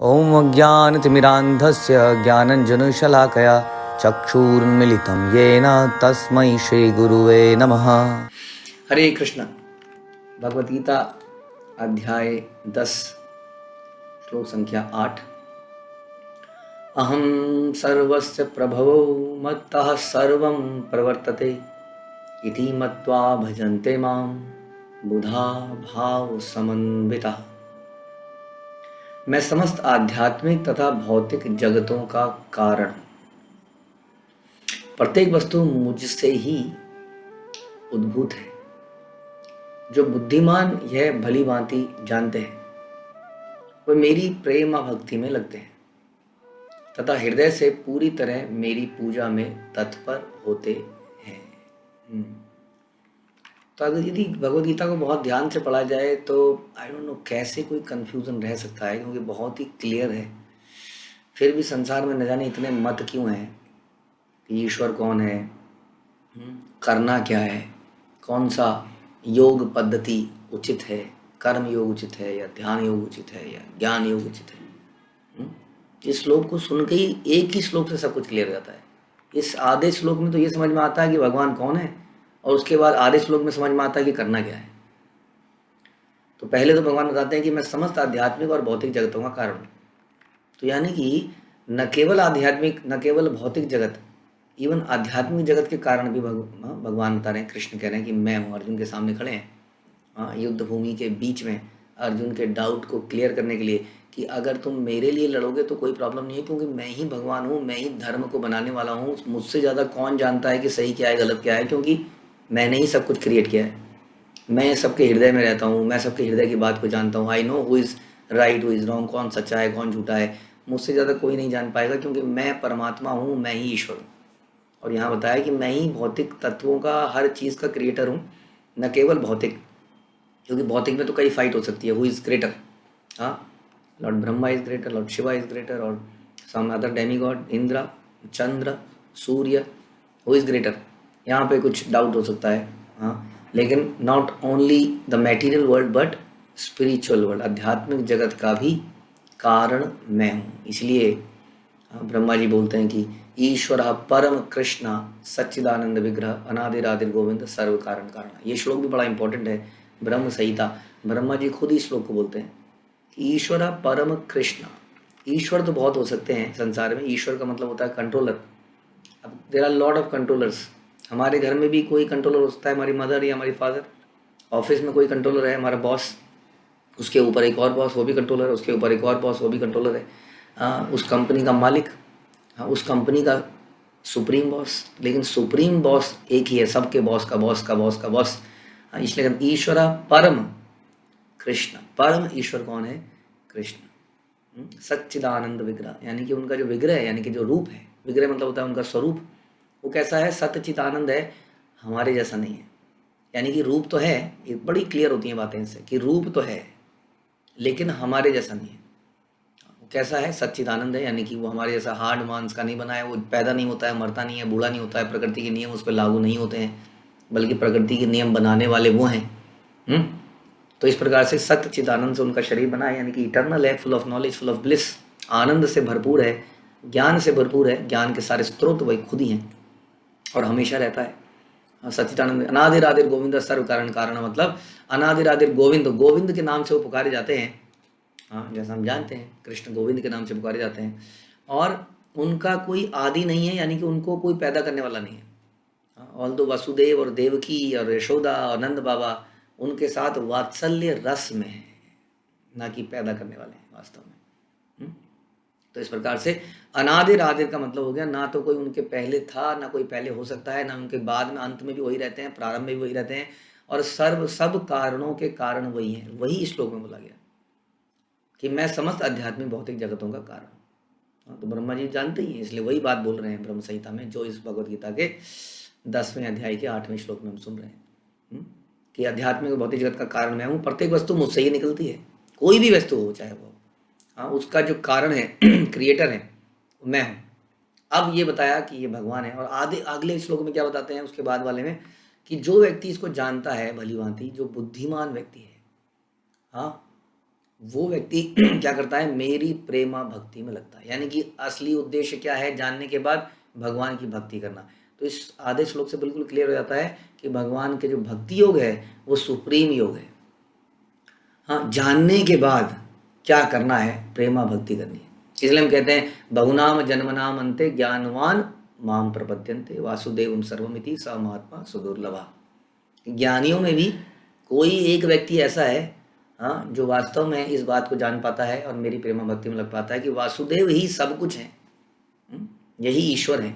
ॐ अज्ञानतिमिरान्धस्य ज्ञानञ्जनशलाकया चक्षुरुन्मीलितं येन तस्मै श्रीगुरुवे नमः। हरे कृष्ण। भगवद गीता अध्याय 10 श्लोक संख्या 8। अहं सर्वस्य प्रभवो मत्तः सर्वं प्रवर्तते इति मत्वा भजन्ते मां बुधा भाव समन्विता। मैं समस्त आध्यात्मिक तथा भौतिक जगतों का कारण, प्रत्येक वस्तु मुझसे ही उद्भूत है। जो बुद्धिमान यह भली भांति जानते हैं वे मेरी प्रेम भक्ति में लगते हैं तथा हृदय से पूरी तरह मेरी पूजा में तत्पर होते हैं। तो अगर यदि भगवद गीता को बहुत ध्यान से पढ़ा जाए तो आई डोंट नो कैसे कोई कंफ्यूजन रह सकता है, क्योंकि बहुत ही क्लियर है। फिर भी संसार में न जाने इतने मत क्यों हैं कि ईश्वर कौन है, करना क्या है, कौन सा योग पद्धति उचित है, कर्म योग उचित है या ध्यान योग उचित है या ज्ञान योग उचित है। इस श्लोक को सुन के ही एक ही श्लोक से सब कुछ क्लियर हो जाता है। इस आधे श्लोक में तो ये समझ में आता है कि भगवान कौन है, और उसके बाद आधे श्लोक में समझ में आता है कि करना क्या है। तो पहले तो भगवान बताते हैं कि मैं समस्त आध्यात्मिक और भौतिक जगतों का कारण हूँ। तो यानी कि न केवल आध्यात्मिक, न केवल भौतिक जगत, इवन आध्यात्मिक जगत के कारण भी भगवान बता रहे हैं, कृष्ण कह रहे हैं कि मैं हूँ। अर्जुन के सामने खड़े हैं युद्ध भूमि के बीच में, अर्जुन के डाउट को क्लियर करने के लिए कि अगर तुम मेरे लिए लड़ोगे तो कोई प्रॉब्लम नहीं है, क्योंकि मैं ही भगवान हूँ, मैं ही धर्म को बनाने वाला हूँ। मुझसे ज़्यादा कौन जानता है कि सही क्या है गलत क्या है, क्योंकि मैंने ही सब कुछ क्रिएट किया है। मैं सबके हृदय में रहता हूँ, मैं सबके हृदय की बात को जानता हूँ। I know who is right, who is wrong, कौन सच्चा है कौन झूठा है। मुझसे ज़्यादा कोई नहीं जान पाएगा, क्योंकि मैं परमात्मा हूँ, मैं ही ईश्वर हूँ। और यहाँ बताया कि मैं ही भौतिक तत्वों का, हर चीज़ का क्रिएटर हूँ, न केवल भौतिक, क्योंकि भौतिक में तो कई फाइट हो सकती है। Who is greater, lord Brahma is greater, lord Shiva is greater, और some other demigod, Indra, Chandra, Surya, who is greater. यहाँ पे कुछ डाउट हो सकता है। लेकिन not only the material world but spiritual world, आध्यात्मिक जगत का भी कारण मैं हूँ। इसलिए ब्रह्मा जी बोलते हैं कि ईश्वर परम कृष्ण सच्चिदानंद विग्रह अनादिरादिर गोविंद सर्व कारण कारण। ये श्लोक भी बड़ा इंपॉर्टेंट है, ब्रह्म संहिता। ब्रह्मा जी खुद ही श्लोक को बोलते हैं कि ईश्वर परम कृष्ण। ईश्वर तो बहुत हो सकते हैं संसार में, ईश्वर का मतलब होता है कंट्रोलर। अब there are lot of controllers. हमारे घर में भी कोई कंट्रोलर हो सकता है, हमारी मदर या हमारी फादर। ऑफिस में कोई कंट्रोलर है, हमारा बॉस, उसके ऊपर एक और बॉस, वो भी कंट्रोलर है, उसके ऊपर एक और बॉस, वो भी कंट्रोलर है। उस कंपनी का मालिक, उस कंपनी का सुप्रीम बॉस। लेकिन सुप्रीम बॉस एक ही है, सबके बॉस का बॉस का बॉस का बॉस। इसलिए ईश्वर परम कृष्ण, परम ईश्वर कौन है? कृष्ण। सच्चिदानंद विग्रह, यानी कि उनका जो विग्रह है, यानी कि जो रूप है, विग्रह मतलब होता है उनका स्वरूप, वो कैसा है? सच्चिदानंद है, हमारे जैसा नहीं है। यानी कि रूप तो है, ये बड़ी क्लियर होती हैं बातें इससे, कि रूप तो है लेकिन हमारे जैसा नहीं है। वो कैसा है? सच्चिदानंद है, यानी कि वो हमारे जैसा हार्ड मांस का नहीं बना है, वो पैदा नहीं होता है, मरता नहीं है, बूढ़ा नहीं होता है, प्रकृति के नियम उस पर लागू नहीं होते हैं, बल्कि प्रकृति के नियम बनाने वाले वो हैं। तो इस प्रकार से सच्चिदानंद से उनका शरीर बना है, यानी कि इटर्नल है, full of knowledge, full of bliss, आनंद से भरपूर है, ज्ञान से भरपूर है, ज्ञान के सारे स्रोत वही खुद ही हैं और हमेशा रहता है। सच्चिदानंद अनादिर आदिर गोविंद सर्व कारण कारण, मतलब अनादिर आदिर गोविंद, गोविंद के नाम से वो पुकारे जाते हैं। जैसा हम जानते हैं कृष्ण गोविंद के नाम से पुकारे जाते हैं, और उनका कोई आदि नहीं है, यानी कि उनको कोई पैदा करने वाला नहीं है। ऑल दो वसुदेव और देवकी और यशोदा और नंद बाबा उनके साथ वात्सल्य रस में है, ना कि पैदा करने वाले हैं वास्तव में। तो इस प्रकार से अनादिर आदिर का मतलब हो गया, ना तो कोई उनके पहले था, ना कोई पहले हो सकता है, ना उनके बाद में, अंत में भी वही रहते हैं, प्रारंभ में भी वही रहते हैं, और सब कारणों के कारण वही हैं। वही इस श्लोक में बोला गया कि मैं समस्त आध्यात्मिक भौतिक जगतों का कारण। तो ब्रह्मा जी जानते ही हैं, इसलिए वही बात बोल रहे हैं ब्रह्म संहिता में, जो इस भगवद गीता के 10वें अध्याय के 8वें श्लोक में हम सुन रहे हैं कि आध्यात्मिक भौतिक जगत का कारण मैं हूँ। प्रत्येक वस्तु मुझसे ही निकलती है, कोई भी वस्तु हो चाहे वो, उसका जो कारण है क्रिएटर है मैं हूँ। अब ये बताया कि ये भगवान है, और आधे अगले श्लोक में क्या बताते हैं उसके बाद वाले में, कि जो व्यक्ति इसको जानता है भली भांति, जो बुद्धिमान व्यक्ति है, वो व्यक्ति क्या करता है, मेरी प्रेमा भक्ति में लगता है। यानी कि असली उद्देश्य क्या है, जानने के बाद भगवान की भक्ति करना। तो इस आधे श्लोक से बिल्कुल क्लियर हो जाता है कि भगवान के जो भक्ति योग है वो सुप्रीम योग है। हाँ, जानने के बाद क्या करना है, प्रेमा भक्ति करनी है। इसलिए हम कहते हैं बहुनाम जन्मनाम अंते ज्ञानवान माम प्रपद्यन्ते वासुदेवं सर्वमिति स महात्मा सुदुर्लभा। ज्ञानियों में भी कोई एक व्यक्ति ऐसा है, हाँ, जो वास्तव में इस बात को जान पाता है और मेरी प्रेमा भक्ति में लग पाता है कि वासुदेव ही सब कुछ है, यही ईश्वर है,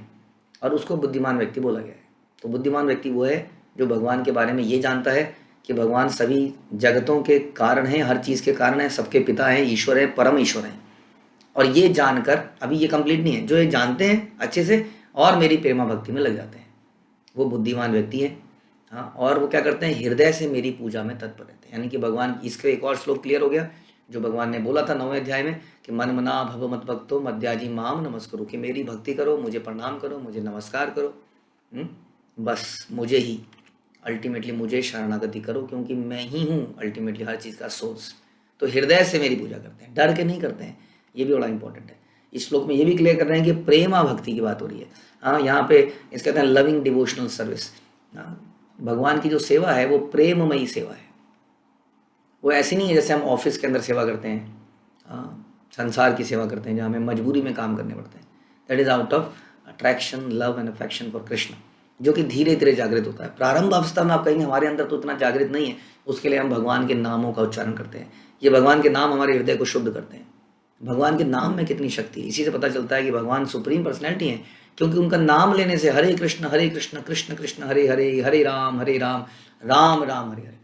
और उसको बुद्धिमान व्यक्ति बोला गया है। तो बुद्धिमान व्यक्ति वो है जो भगवान के बारे में ये जानता है कि भगवान सभी जगतों के कारण हैं, हर चीज़ के कारण है, सबके पिता हैं, ईश्वर है, परम ईश्वर है। और ये जानकर, अभी ये कंप्लीट नहीं है, जो ये जानते हैं अच्छे से और मेरी प्रेमा भक्ति में लग जाते हैं, वो बुद्धिमान व्यक्ति है। हाँ, और वो क्या करते हैं, हृदय से मेरी पूजा में तत्पर रहते हैं। यानी कि भगवान, इसका एक और श्लोक क्लियर हो गया जो भगवान ने बोला था 9वें अध्याय में कि मन मना भव मत भक्तो मध्याजी माम नमस्करो, कि मेरी भक्ति करो, मुझे प्रणाम करो, मुझे नमस्कार करो, बस मुझे ही, अल्टीमेटली मुझे शरणागति करो, क्योंकि मैं ही हूँ अल्टीमेटली हर चीज़ का सोर्स। तो हृदय से मेरी पूजा करते हैं, डर के नहीं करते हैं। ये भी बड़ा इंपॉर्टेंट है। इस श्लोक में ये भी क्लियर कर रहे हैं कि प्रेमा भक्ति की बात हो रही है। हाँ, यहाँ पे इसके कहते हैं लविंग डिवोशनल सर्विस। भगवान की जो सेवा है वो प्रेममयी सेवा है। वो ऐसी नहीं है जैसे हम ऑफिस के अंदर सेवा करते हैं, संसार की सेवा करते हैं जहाँ हमें मजबूरी में काम करने पड़ते हैं। That is out of attraction, love and affection for Krishna, जो कि धीरे धीरे जागृत होता है। प्रारंभ अवस्था में आप कहेंगे हमारे अंदर तो इतना जागृत नहीं है, उसके लिए हम भगवान के नामों का उच्चारण करते हैं। ये भगवान के नाम हमारे हृदय को शुद्ध करते हैं। भगवान के नाम में कितनी शक्ति है, इसी से पता चलता है कि भगवान सुप्रीम पर्सनैलिटी है, क्योंकि उनका नाम लेने से हरे कृष्ण कृष्ण कृष्ण हरे हरे, हरे राम राम राम हरे हरे,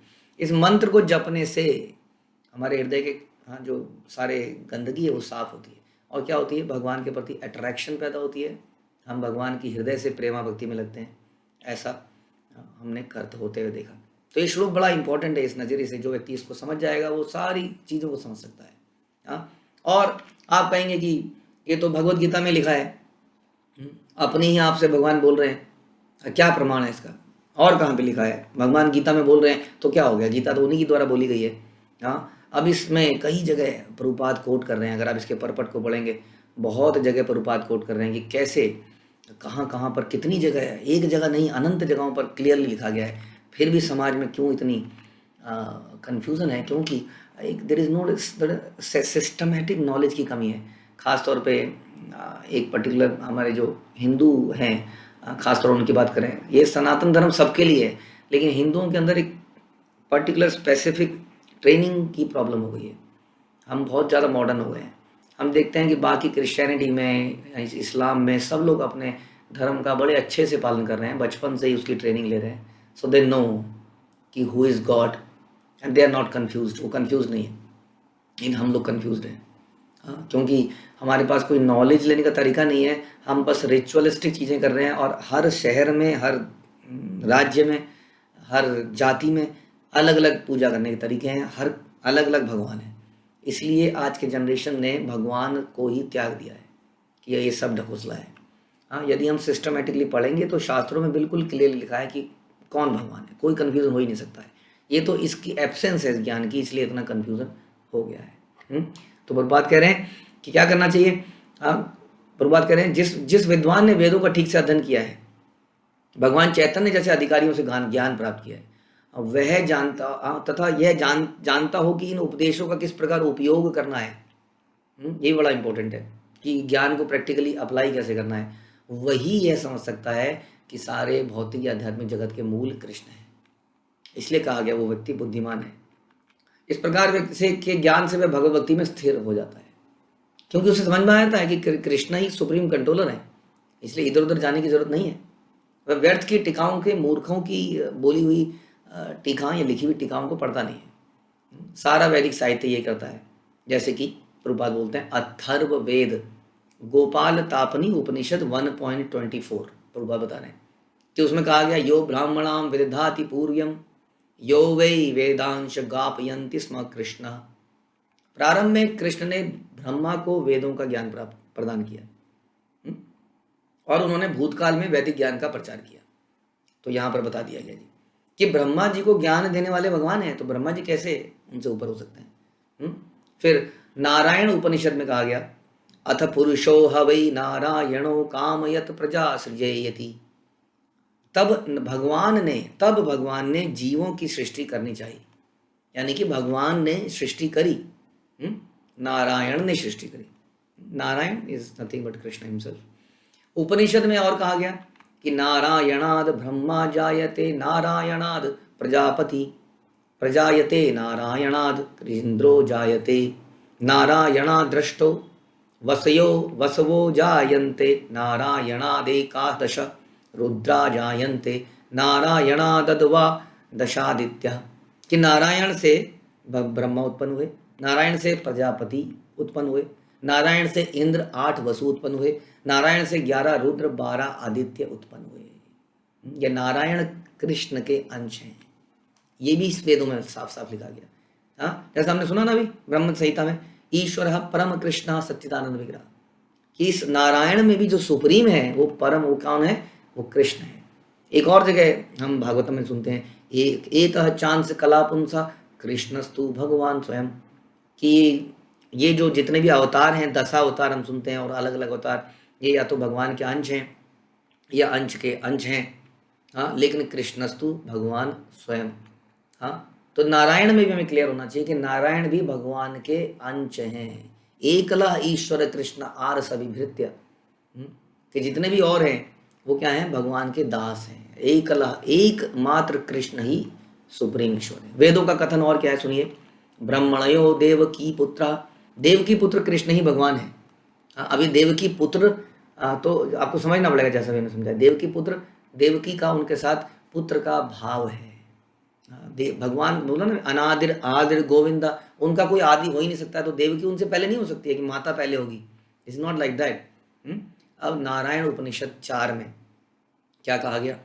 इस मंत्र को जपने से हमारे हृदय के, हाँ, जो सारे गंदगी है वो साफ होती है। और क्या होती है, भगवान के प्रति अट्रैक्शन पैदा होती है। हम भगवान की हृदय से प्रेमा भक्ति में लगते हैं। ऐसा हमने कर्त होते हुए देखा। तो ये श्लोक बड़ा इंपॉर्टेंट है इस नज़रिए से। जो व्यक्ति इसको समझ जाएगा वो सारी चीज़ों को समझ सकता है। हाँ, और आप कहेंगे कि ये तो भगवत गीता में लिखा है, अपने ही आप से भगवान बोल रहे हैं, क्या प्रमाण है इसका? और कहाँ पे लिखा है? भगवान गीता में बोल रहे हैं तो क्या हो गया, गीता तो उन्हीं की द्वारा बोली गई है। हाँ, अब इसमें कई जगह प्रभुपाद कोट कर रहे हैं। अगर आप इसके परपट को पढ़ेंगे, बहुत जगह प्रभुपाद कोट कर रहे हैं कि कैसे, कहाँ कहाँ पर, कितनी जगह है, एक जगह नहीं अनंत जगहों पर क्लियरली लिखा गया है। फिर भी समाज में क्यों इतनी कन्फ्यूज़न है? क्योंकि एक there is no systematic knowledge की कमी है। ख़ास तौर पे एक पर्टिकुलर हमारे जो हिंदू हैं, ख़ास तौर उनकी बात करें, ये सनातन धर्म सबके लिए है, लेकिन हिंदुओं के अंदर एक पर्टिकुलर स्पेसिफिक ट्रेनिंग की प्रॉब्लम हो गई है। हम बहुत ज़्यादा मॉडर्न हो गए हैं। हम देखते हैं कि बाकी क्रिश्चियनिटी में, इस्लाम में सब लोग अपने धर्म का बड़े अच्छे से पालन कर रहे हैं, बचपन से ही उसकी ट्रेनिंग ले रहे हैं। सो दे नो कि who is God and they are not confused. वो कन्फ्यूज नहीं है, लेकिन हम लोग कन्फ्यूज्ड हैं। हाँ, क्योंकि हमारे पास कोई नॉलेज लेने का तरीका नहीं है। हम बस रिचुअलिस्टिक चीज़ें कर रहे हैं, और हर शहर में, हर राज्य में, हर जाति में अलग अलग पूजा करने के तरीके हैं, हर अलग अलग भगवान है। इसलिए आज के जनरेशन ने भगवान को ही त्याग दिया है कि ये सब ढकोसला है। हाँ, यदि हम सिस्टमेटिकली पढ़ेंगे तो शास्त्रों में बिल्कुल क्लियर लिखा है कि कौन भगवान है, कोई कन्फ्यूज़न हो ही नहीं सकता है। ये तो इसकी एब्सेंस है ज्ञान की, इसलिए इतना कन्फ्यूज़न हो गया है। तो प्रभुपाद कह रहे हैं कि क्या करना चाहिए। प्रभुपाद कह रहे हैं जिस विद्वान ने वेदों का ठीक से अध्ययन किया है, भगवान चैतन्य जैसे अधिकारियों से ज्ञान प्राप्त किया है, वह जानता तथा यह जानता हो कि इन उपदेशों का किस प्रकार उपयोग करना है। ये बड़ा इंपॉर्टेंट है कि ज्ञान को प्रैक्टिकली अप्लाई कैसे करना है। वही यह समझ सकता है कि सारे भौतिक या आध्यात्मिक जगत के मूल कृष्ण है। इसलिए कहा गया वो व्यक्ति बुद्धिमान है। इस प्रकार से के ज्ञान से वह भगवत भक्ति में स्थिर हो जाता है, क्योंकि उसे समझ में आता है कि कृष्ण ही सुप्रीम कंट्रोलर है। इसलिए इधर उधर जाने की जरूरत नहीं है। वह व्यर्थ की टीकाओं के, मूर्खों की बोली हुई टीकाएं या लिखी हुई टीकाओं को पढ़ता नहीं है। सारा वैदिक साहित्य ये करता है। जैसे कि प्रभुपाद बोलते हैं अथर्व वेद गोपाल तापनी उपनिषद 1.24, प्रभुपाद बता रहे हैं कि उसमें कहा गया यो ब्राह्मणाम विदधाति पूर्वम यो वै वेदांश गापयन्ति स्म कृष्ण। प्रारंभ में कृष्ण ने ब्रह्मा को वेदों का ज्ञान प्रदान किया, और उन्होंने भूतकाल में वैदिक ज्ञान का प्रचार किया। तो यहाँ पर बता दिया गया जी कि ब्रह्मा जी को ज्ञान देने वाले भगवान हैं, तो ब्रह्मा जी कैसे उनसे ऊपर हो सकते हैं। फिर नारायण उपनिषद में कहा गया, अथ पुरुषो हवै नारायणो कामयत प्रजा सृजयति। तब भगवान ने जीवों की सृष्टि करनी चाहिए, यानी कि भगवान ने सृष्टि करी, नारायण ने सृष्टि करी। Narayan is nothing but Krishna himself. Upanishad में और कहा गया कि नारायणाद ब्रह्मा जायते नारायणाद प्रजापति प्रजायते नारायणाद इंद्रो जायते नारायणाद दृष्टो वसवो जायन्ते नारायणादेकादश रुद्रा जायन्ते नारायणादद्वा दशादित्य। कि नारायण से ब्रह्मा उत्पन्न हुए, नारायण से प्रजापति उत्पन्न हुए, नारायण से इंद्र 8 वसु उत्पन्न हुए, नारायण से 11 रुद्र 12 आदित्य उत्पन्न हुए। ये नारायण कृष्ण के अंश हैं, ये भी इस वेदों में साफ साफ लिखा गया। हाँ, जैसे हमने सुना ना अभी ब्रह्म संहिता में, ईश्वर परम कृष्ण सच्चिदानंद विग्रह, कि इस नारायण में भी जो सुप्रीम है वो परम, वो कौन है? वो कृष्ण है। एक और जगह हम भागवतम में सुनते हैं, एक चांस कला पुंसा कृष्णस्तु भगवान स्वयं, कि ये जो जितने भी अवतार हैं, 10 अवतार हम सुनते हैं, और अलग अलग अवतार, ये या तो भगवान के अंश हैं या अंश के अंश हैं। हाँ, लेकिन कृष्णस्तु भगवान स्वयं। हाँ, तो नारायण में भी हमें क्लियर होना चाहिए कि नारायण भी भगवान के अंश हैं। एकला ईश्वर कृष्ण आर सविभृत्य, कि जितने भी और हैं वो क्या हैं? भगवान के दास हैं। एकला, एकमात्र कृष्ण ही सुप्रीम ईश्वर है। वेदों का कथन और क्या है सुनिए, ब्रह्मणयो देवकी पुत्रा, देवकी पुत्र कृष्ण ही भगवान है। अभी देवकी पुत्र तो आपको समझना पड़ेगा, जैसा मैंने समझाया, देवकी पुत्र, देवकी का उनके साथ पुत्र का भाव है। भगवान बोला ना, अनादिर आदिर गोविंदा, उनका कोई आदि हो ही नहीं सकता, तो देवकी उनसे पहले नहीं हो सकती है कि माता पहले होगी। It's not like that. अब नारायण उपनिषद 4 में क्या कहा गया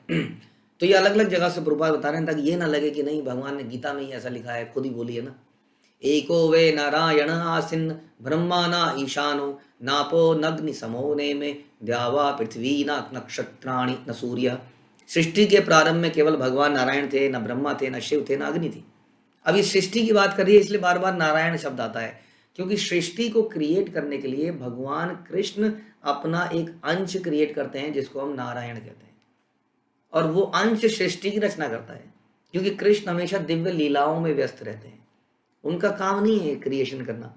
तो ये अलग अलग जगह से प्रभुपाद बता रहे हैं, ताकि ये ना लगे कि नहीं भगवान ने गीता में ही ऐसा लिखा है, खुद ही बोली है ना। एको वे नारायण आसिन ब्रह्माना ईशानो नापो नग्नि समो नेमे द्यावा पृथ्वी न नक्षत्राणि न सूर्य। सृष्टि के प्रारंभ में केवल भगवान नारायण थे, न ब्रह्मा थे, न शिव थे, न अग्नि थी। अब इस सृष्टि की बात कर रही है, इसलिए बार बार नारायण शब्द आता है, क्योंकि सृष्टि को क्रिएट करने के लिए भगवान कृष्ण अपना एक अंश क्रिएट करते हैं, जिसको हम नारायण कहते हैं, और वो अंश सृष्टि की रचना करता है। क्योंकि कृष्ण हमेशा दिव्य लीलाओं में व्यस्त रहते हैं, उनका काम नहीं है क्रिएशन करना,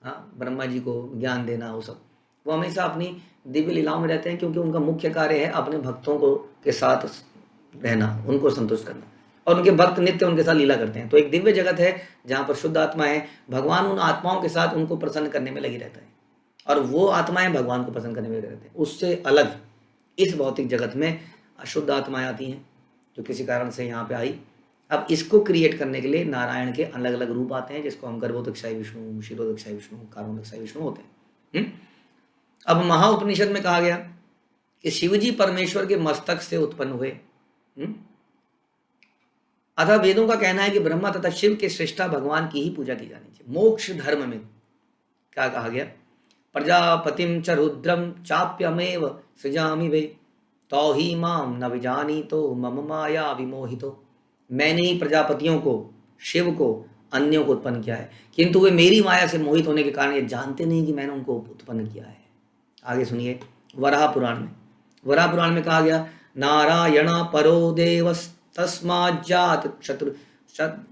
हाँ, ब्रह्मा जी को ज्ञान देना, वो सब, वो हमेशा अपनी दिव्य लीलाओं में रहते हैं, क्योंकि उनका मुख्य कार्य है अपने भक्तों को के साथ रहना, उनको संतुष्ट करना, और उनके भक्त नित्य उनके साथ लीला करते हैं। तो एक दिव्य जगत है जहाँ पर शुद्ध आत्मा है, भगवान उन आत्माओं के साथ उनको प्रसन्न करने में लगी रहता है, और वो आत्माएं भगवान को प्रसन्न करने में लगे रहते हैं। उससे अलग इस भौतिक जगत में अशुद्ध आत्माएं आती हैं, जो किसी कारण से यहाँ पे आई। अब इसको क्रिएट करने के लिए नारायण के अलग अलग रूप आते हैं, जिसको हम गर्भोदक्षाई विष्णु, क्षीरोदक्षाई विष्णु, कारोदक्षाई विष्णु होते हैं। अब महाउपनिषद में कहा गया कि शिवजी परमेश्वर के मस्तक से उत्पन्न हुए। अतः वेदों का कहना है कि ब्रह्मा तथा शिव के श्रेष्ठा भगवान की ही पूजा की जानी चाहिए। मोक्ष धर्म में क्या कहा गया, प्रजापतिम च रुद्रम चाप्यमेव सृजामि वे तो ही माम न विजानीतो मम माया विमोहितो। मैंने ही प्रजापतियों को, शिव को, अन्यों को उत्पन्न किया है, किंतु वे मेरी माया से मोहित होने के कारण ये जानते नहीं कि मैंने उनको उत्पन्न किया है। आगे सुनिए, वराह पुराण में कहा गया, नारायण परो देवस्तस्मात्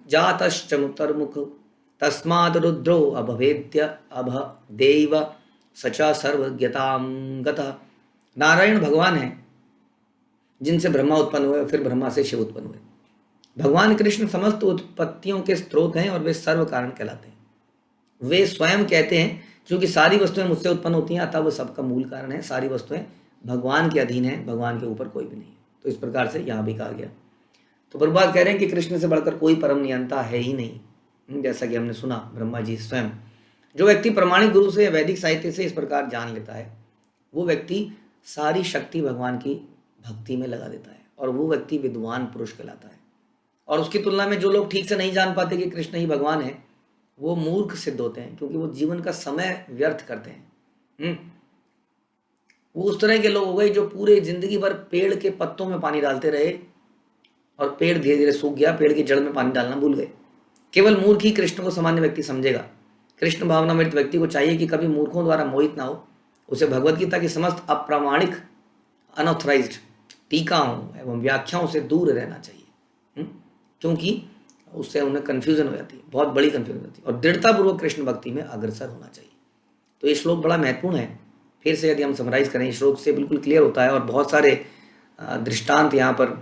जातश्चमुतर्मुख तस्मात् रुद्रो अभवेद्य अभदेव सचा सर्वज्ञतां गतः। नारायण भगवान है जिनसे ब्रह्मा उत्पन्न हुए, फिर ब्रह्मा से शिव उत्पन्न हुए। भगवान कृष्ण समस्त उत्पत्तियों के स्रोत हैं और वे सर्व कारण कहलाते हैं। वे स्वयं कहते हैं, क्योंकि सारी वस्तुएं मुझसे उत्पन्न होती हैं, अतः वो सबका मूल कारण है। सारी वस्तुएं भगवान के अधीन है, भगवान के ऊपर कोई भी नहीं है। तो इस प्रकार से यहाँ भी कहा गया। तो प्रभुपाद कह रहे हैं कि कृष्ण से बढ़कर कोई परम नियंता है ही नहीं। जैसा कि हमने सुना, ब्रह्मा जी स्वयं। जो व्यक्ति प्रमाणिक गुरु से या वैदिक साहित्य से इस प्रकार जान लेता है, वो व्यक्ति सारी शक्ति भगवान की भक्ति में लगा देता है, और वो व्यक्ति विद्वान पुरुष कहलाता है। और उसकी तुलना में जो लोग ठीक से नहीं जान पाते कि कृष्ण ही भगवान है, वो मूर्ख सिद्ध होते हैं, क्योंकि वो जीवन का समय व्यर्थ करते हैं। वो उस तरह के लोग हो गए जो पूरे जिंदगी भर पेड़ के पत्तों में पानी डालते रहे, और पेड़ धीरे धीरे सूख गया, पेड़ की जड़ में पानी डालना भूल गए। केवल मूर्ख ही कृष्ण को सामान्य व्यक्ति समझेगा, कृष्ण भावनामृत व्यक्ति को चाहिए कि कभी मूर्खों द्वारा मोहित ना हो, उसे भगवत गीता की समस्त अप्रामाणिक अनऑथराइज्ड टीकाओं एवं व्याख्याओं से दूर रहना चाहिए। क्योंकि उससे उन्हें कन्फ्यूजन हो जाती है, बहुत बड़ी कन्फ्यूजन होती है, और दृढ़तापूर्वक कृष्ण भक्ति में अग्रसर होना चाहिए। तो ये श्लोक बड़ा महत्वपूर्ण है। फिर से यदि हम समराइज करें, इस श्लोक से बिल्कुल क्लियर होता है, और बहुत सारे दृष्टांत यहाँ पर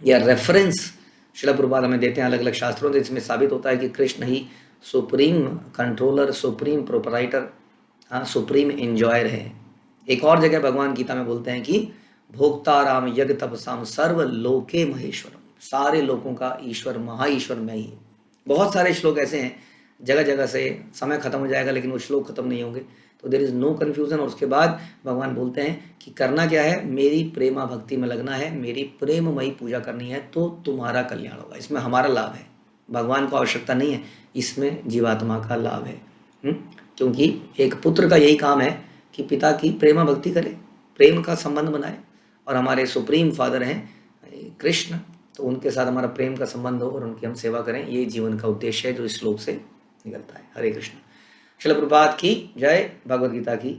या रेफरेंस श्रील प्रभुपाद हमें देते हैं अलग अलग शास्त्रों से, इसमें साबित होता है कि कृष्ण ही supreme controller, supreme proprietor, supreme enjoyer है। एक और जगह भगवान गीता में बोलते हैं कि भोक्ताराम यज्ञ तपसाम सर्व लोके महेश्वरम, सारे लोगों का ईश्वर, महाईश्वर मैं ही। बहुत सारे श्लोक ऐसे हैं, जगह जगह से समय खत्म हो जाएगा लेकिन वो श्लोक खत्म नहीं होंगे, तो देयर इज नो कन्फ्यूजन। और उसके बाद भगवान बोलते हैं कि करना क्या है, मेरी प्रेमा भक्ति में लगना है, मेरी प्रेममयी पूजा करनी है, तो तुम्हारा कल्याण होगा। इसमें हमारा लाभ है, भगवान को आवश्यकता नहीं है, इसमें जीवात्मा का लाभ है। क्योंकि एक पुत्र का यही काम है कि पिता की प्रेमा भक्ति करे, प्रेम का संबंध बनाए, और हमारे सुप्रीम फादर हैं कृष्ण, तो उनके साथ हमारा प्रेम का संबंध हो और उनकी हम सेवा करें। ये जीवन का उद्देश्य है जो इस श्लोक से निकलता है। हरे कृष्ण। श्रील प्रभुपाद की जय, भगवद गीता की